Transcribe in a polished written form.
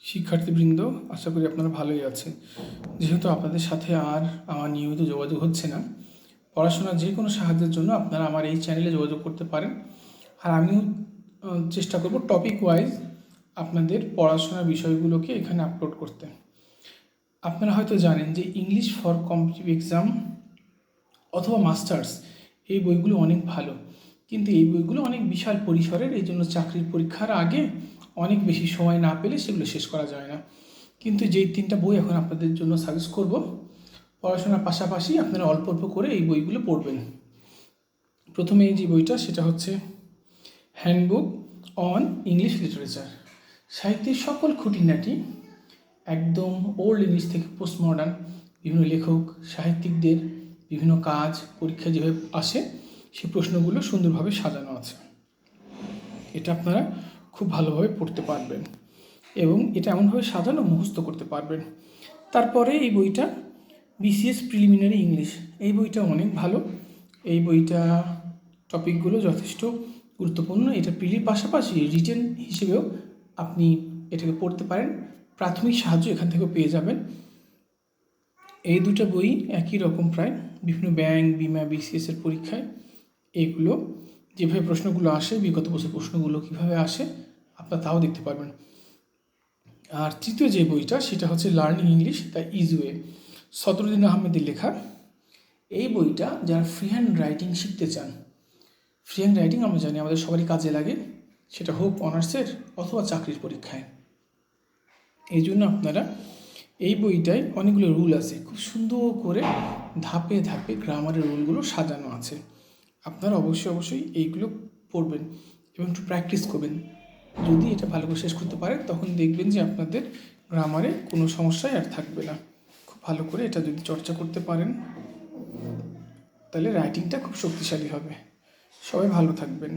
শিক্ষার্থীবৃন্দ, আশা করি আপনারা ভালোই আছেন। যেহেতু আপনাদের সাথে আর আমার নিয়মিত যোগাযোগ হচ্ছে না, পড়াশোনার যে কোনো সাহায্যের জন্য আপনারা আমার এই চ্যানেলে যোগাযোগ করতে পারেন। আর আমিও চেষ্টা করব টপিক ওয়াইজ আপনাদের পড়াশোনার বিষয়গুলোকে এখানে আপলোড করতে। আপনারা হয়তো জানেন যে ইংলিশ ফর কম্পিটিটিভ এক্সাম অথবা মাস্টার্স এই বইগুলো অনেক ভালো, কিন্তু এই বইগুলো অনেক বিশাল পরিসরের, এই জন্য চাকরির পরীক্ষার আগে অনেক বেশি সময় না পেলে সেগুলো শেষ করা যায় না। কিন্তু যেই তিনটা বই এখন আপনাদের জন্য সাজেস্ট করব, পড়াশোনার পাশাপাশি আপনারা অল্প অল্প করে এই বইগুলো পড়বেন। প্রথমে এই যে বইটা, সেটা হচ্ছে হ্যান্ডবুক অন ইংলিশ লিটারেচার। সাহিত্যের সকল খুঁটিনাটি একদম ওল্ড ইংলিশ থেকে পোস্ট মডার্ন বিভিন্ন লেখক সাহিত্যিকদের বিভিন্ন কাজ পরীক্ষা যেভাবে আসে সেই প্রশ্নগুলো সুন্দরভাবে সাজানো আছে। এটা আপনারা খুব ভালোভাবে পড়তে পারবেন এবং এটা এমনভাবে সাজানো মুখস্থ করতে পারবেন। তারপরে এই বইটা বিসিএস প্রিলিমিনারি ইংলিশ, এই বইটা অনেক ভালো। এই বইটা টপিকগুলো যথেষ্ট গুরুত্বপূর্ণ। এটা প্রিলির পাশাপাশি রিটেন হিসেবেও আপনি এটাকে পড়তে পারেন। প্রাথমিক সাহায্য এখান থেকেও পেয়ে যাবেন। এই দুটো বই একই রকম প্রায়, বিভিন্ন ব্যাংক বিমা বিসিএসের পরীক্ষায় এইগুলো যেভাবে প্রশ্নগুলো আসে, বিগত বছর প্রশ্নগুলো কীভাবে আসে আপনারা তাও দেখতে পারবেন। আর তৃতীয় যে বইটা, সেটা হচ্ছে learning English the easy way, Sadruddin আহমেদের লেখা। এই বইটা যারা ফ্রি হ্যান্ড রাইটিং শিখতে চান, ফ্রি হ্যান্ড রাইটিং আমরা জানি আমাদের সবারই কাজে লাগে, সেটা হোক অনার্সের অথবা চাকরির পরীক্ষায়। এই জন্য আপনারা এই বইটায় অনেকগুলো রুল আছে, খুব সুন্দর করে ধাপে ধাপে গ্রামারের রুলগুলো সাজানো আছে। আপনারা অবশ্যই এইগুলো পড়বেন এবং একটু প্র্যাকটিস করবেন। যদি এটা ভালো করে শেষ করতে পারেন, তখন দেখবেন যে আপনাদের গ্রামারে কোনো সমস্যাই আর থাকবে না। খুব ভালো করে এটা যদি চর্চা করতে পারেন, তাহলে রাইটিংটা খুব শক্তিশালী হবে। সবাই ভালো থাকবেন।